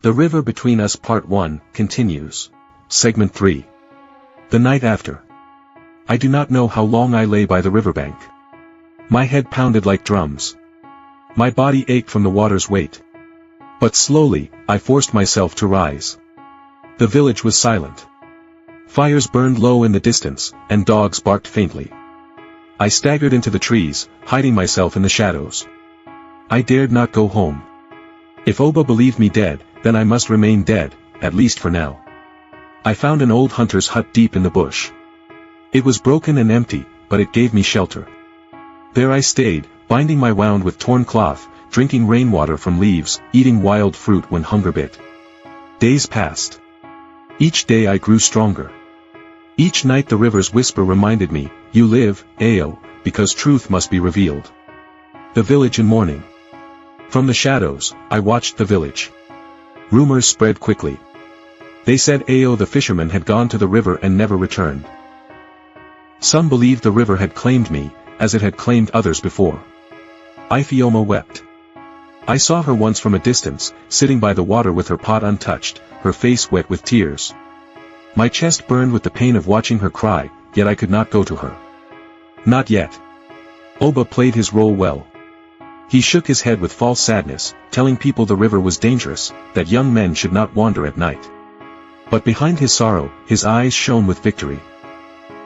The River Between Us Part 1 continues. Segment 3. The night after. I do not know how long I lay by the riverbank. My head pounded like drums. My body ached from the water's weight. But slowly, I forced myself to rise. The village was silent. Fires burned low in the distance, and dogs barked faintly. I staggered into the trees, hiding myself in the shadows. I dared not go home. If Oba believed me dead, then I must remain dead, at least for now. I found an old hunter's hut deep in the bush. It was broken and empty, but it gave me shelter. There I stayed, binding my wound with torn cloth, drinking rainwater from leaves, eating wild fruit when hunger bit. Days passed. Each day I grew stronger. Each night the river's whisper reminded me, "You live, Ao, because truth must be revealed." The village in mourning. From the shadows, I watched the village. Rumors spread quickly. They said Ao the fisherman had gone to the river and never returned. Some believed the river had claimed me, as it had claimed others before. Ifeoma wept. I saw her once from a distance, sitting by the water with her pot untouched, her face wet with tears. My chest burned with the pain of watching her cry, yet I could not go to her. Not yet. Oba played his role well. He shook his head with false sadness, telling people the river was dangerous, that young men should not wander at night. But behind his sorrow, his eyes shone with victory.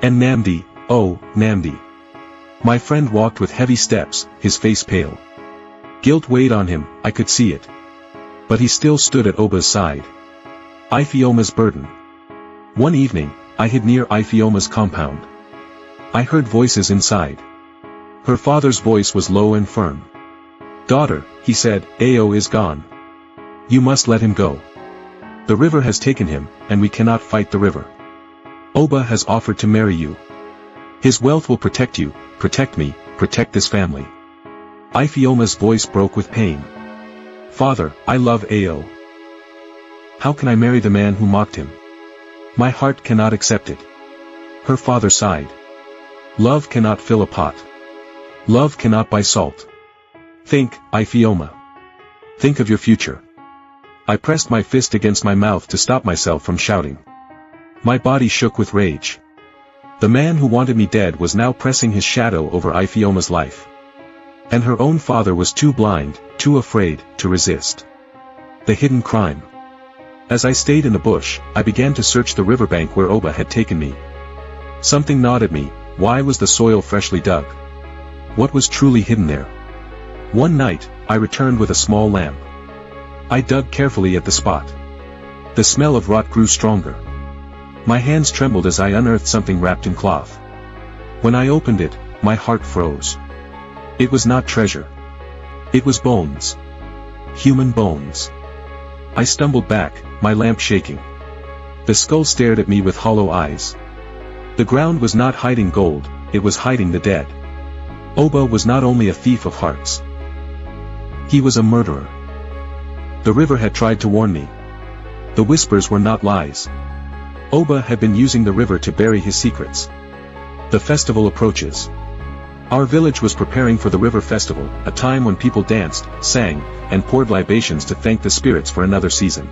And Nnamdi, oh, Nnamdi. My friend walked with heavy steps, his face pale. Guilt weighed on him, I could see it. But he still stood at Oba's side. Ifeoma's burden. One evening, I hid near Ifeoma's compound. I heard voices inside. Her father's voice was low and firm. "Daughter," he said, "Ao is gone. You must let him go. The river has taken him, and we cannot fight the river. Oba has offered to marry you. His wealth will protect you, protect me, protect this family." Ifeoma's voice broke with pain. "Father, I love Ao. How can I marry the man who mocked him? My heart cannot accept it." Her father sighed. "Love cannot fill a pot. Love cannot buy salt. Think, Ifeoma. Think of your future." I pressed my fist against my mouth to stop myself from shouting. My body shook with rage. The man who wanted me dead was now pressing his shadow over Ifeoma's life. And her own father was too blind, too afraid, to resist. The hidden crime. As I stayed in the bush, I began to search the riverbank where Oba had taken me. Something gnawed at me. Why was the soil freshly dug? What was truly hidden there? One night, I returned with a small lamp. I dug carefully at the spot. The smell of rot grew stronger. My hands trembled as I unearthed something wrapped in cloth. When I opened it, my heart froze. It was not treasure. It was bones. Human bones. I stumbled back, my lamp shaking. The skull stared at me with hollow eyes. The ground was not hiding gold, it was hiding the dead. Oba was not only a thief of hearts. He was a murderer. The river had tried to warn me. The whispers were not lies. Oba had been using the river to bury his secrets. The festival approaches. Our village was preparing for the river festival, a time when people danced, sang, and poured libations to thank the spirits for another season.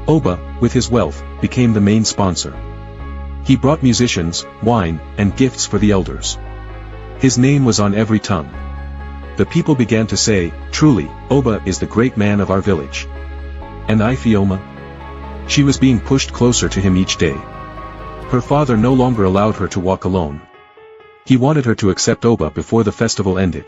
Oba, with his wealth, became the main sponsor. He brought musicians, wine, and gifts for the elders. His name was on every tongue. The people began to say, "Truly, Oba is the great man of our village." And Ifeoma? She was being pushed closer to him each day. Her father no longer allowed her to walk alone. He wanted her to accept Oba before the festival ended.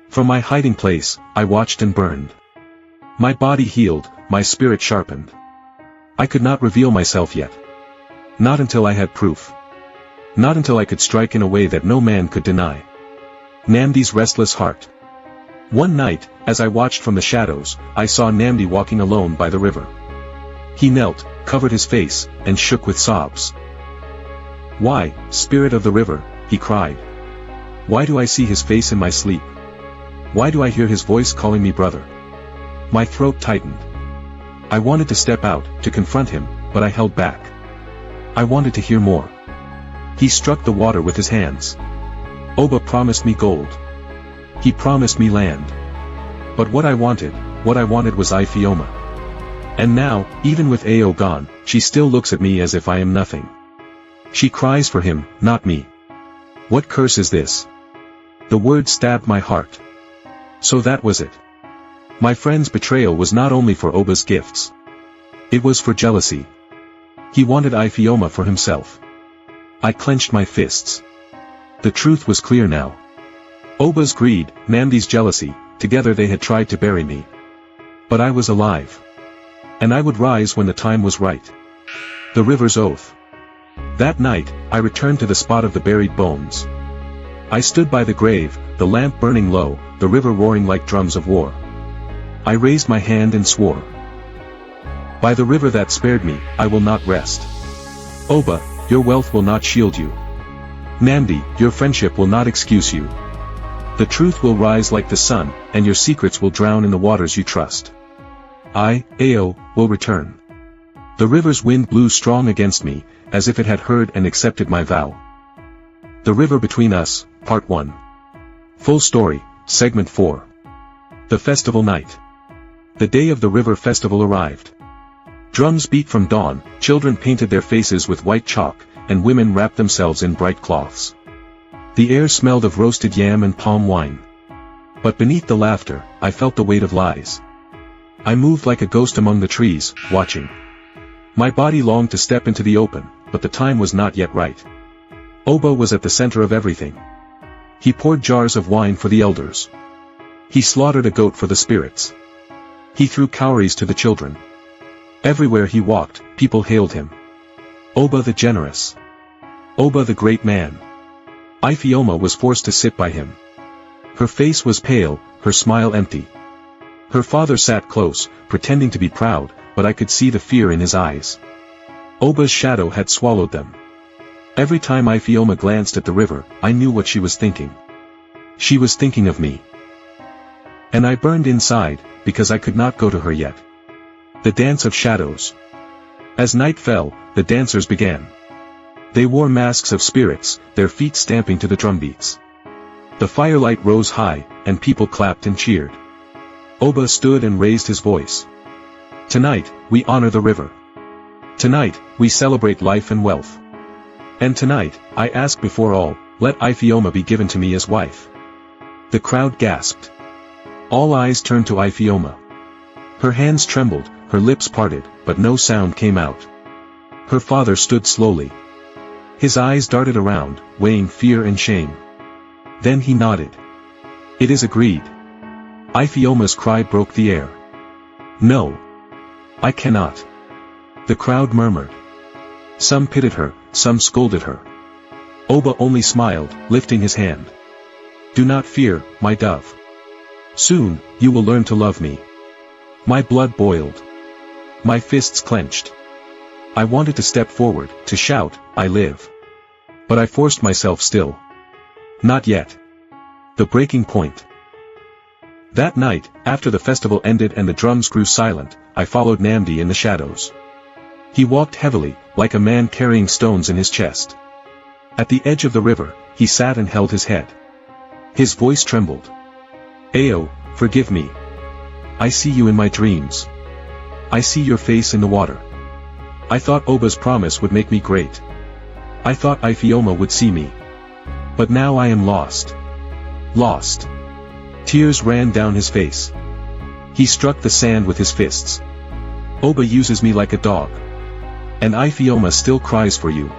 From my hiding place, I watched and burned. My body healed, my spirit sharpened. I could not reveal myself yet. Not until I had proof. Not until I could strike in a way that no man could deny. Nnamdi's restless heart. One night, as I watched from the shadows, I saw Nnamdi walking alone by the river. He knelt, covered his face, and shook with sobs. "Why, spirit of the river," he cried. "Why do I see his face in my sleep? Why do I hear his voice calling me brother?" My throat tightened. I wanted to step out, to confront him, but I held back. I wanted to hear more. He struck the water with his hands. Oba promised me gold. He promised me land. But what I wanted was Ifeoma. And now, even with Ao gone, she still looks at me as if I am nothing. She cries for him, not me. What curse is this? The word stabbed my heart. So that was it. My friend's betrayal was not only for Oba's gifts. It was for jealousy. He wanted Ifeoma for himself. I clenched my fists. The truth was clear now. Oba's greed, Nnamdi's jealousy, together they had tried to bury me. But I was alive. And I would rise when the time was right. The river's oath. That night, I returned to the spot of the buried bones. I stood by the grave, the lamp burning low, the river roaring like drums of war. I raised my hand and swore. By the river that spared me, I will not rest. Oba, your wealth will not shield you. Nnamdi, your friendship will not excuse you. The truth will rise like the sun, and your secrets will drown in the waters you trust. I, Ao, will return. The river's wind blew strong against me, as if it had heard and accepted my vow. The River Between Us, Part 1. Full Story, Segment 4. The Festival Night. The day of the river festival arrived. Drums beat from dawn, children painted their faces with white chalk, and women wrapped themselves in bright cloths. The air smelled of roasted yam and palm wine. But beneath the laughter, I felt the weight of lies. I moved like a ghost among the trees, watching. My body longed to step into the open, but the time was not yet right. Oba was at the center of everything. He poured jars of wine for the elders. He slaughtered a goat for the spirits. He threw cowries to the children. Everywhere he walked, people hailed him. Oba the generous. Oba the great man. Ifeoma was forced to sit by him. Her face was pale, her smile empty. Her father sat close, pretending to be proud, but I could see the fear in his eyes. Oba's shadow had swallowed them. Every time Ifeoma glanced at the river, I knew what she was thinking. She was thinking of me. And I burned inside, because I could not go to her yet. The Dance of Shadows. As night fell, the dancers began. They wore masks of spirits, their feet stamping to the drumbeats. The firelight rose high, and people clapped and cheered. Oba stood and raised his voice. Tonight, we honor the river. Tonight, we celebrate life and wealth. And tonight, I ask before all, let Ifeoma be given to me as wife. The crowd gasped. All eyes turned to Ifeoma. Her hands trembled, her lips parted, but no sound came out. Her father stood slowly. His eyes darted around, weighing fear and shame. Then he nodded. It is agreed. Ifeoma's cry broke the air. No. I cannot. The crowd murmured. Some pitied her, some scolded her. Oba only smiled, lifting his hand. Do not fear, my dove. Soon, you will learn to love me. My blood boiled. My fists clenched. I wanted to step forward, to shout, I live. But I forced myself still. Not yet. The breaking point. That night, after the festival ended and the drums grew silent, I followed Nnamdi in the shadows. He walked heavily, like a man carrying stones in his chest. At the edge of the river, he sat and held his head. His voice trembled. Ao, forgive me. I see you in my dreams. I see your face in the water. I thought Oba's promise would make me great. I thought Ifeoma would see me. But now I am lost. Lost. Tears ran down his face. He struck the sand with his fists. Oba uses me like a dog. And Ifeoma still cries for you.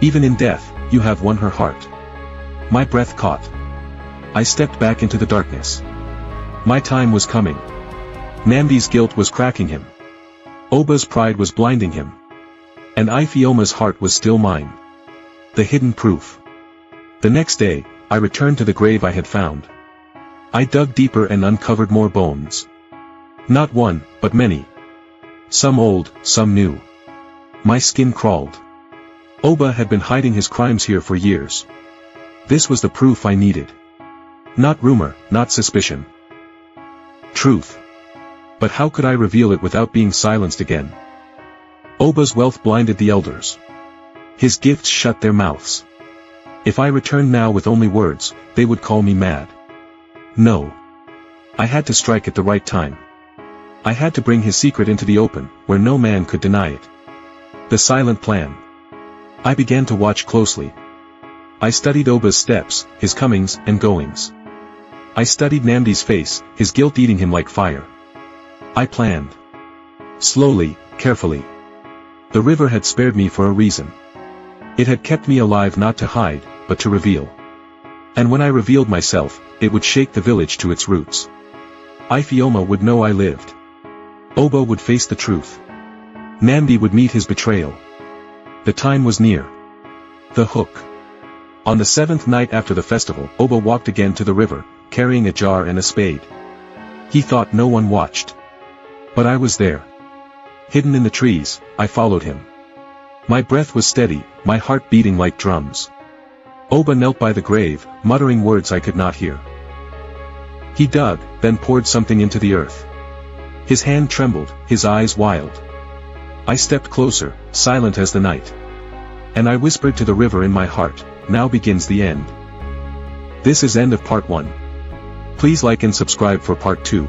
Even in death, you have won her heart. My breath caught. I stepped back into the darkness. My time was coming. Nnamdi's guilt was cracking him. Oba's pride was blinding him. And Ifeoma's heart was still mine. The hidden proof. The next day, I returned to the grave I had found. I dug deeper and uncovered more bones. Not one, but many. Some old, some new. My skin crawled. Oba had been hiding his crimes here for years. This was the proof I needed. Not rumor, not suspicion. Truth. But how could I reveal it without being silenced again? Oba's wealth blinded the elders. His gifts shut their mouths. If I returned now with only words, they would call me mad. No. I had to strike at the right time. I had to bring his secret into the open, where no man could deny it. The silent plan. I began to watch closely. I studied Oba's steps, his comings and goings. I studied Nnamdi's face, his guilt eating him like fire. I planned. Slowly, carefully. The river had spared me for a reason. It had kept me alive not to hide, but to reveal. And when I revealed myself, it would shake the village to its roots. Ifeoma would know I lived. Oba would face the truth. Nnamdi would meet his betrayal. The time was near. The hook. On the 7th night after the festival, Oba walked again to the river, carrying a jar and a spade. He thought no one watched. But I was there. Hidden in the trees, I followed him. My breath was steady, my heart beating like drums. Oba knelt by the grave, muttering words I could not hear. He dug, then poured something into the earth. His hand trembled, his eyes wild. I stepped closer, silent as the night. And I whispered to the river in my heart, now begins the end. This is end of part 1. Please like and subscribe for part 2.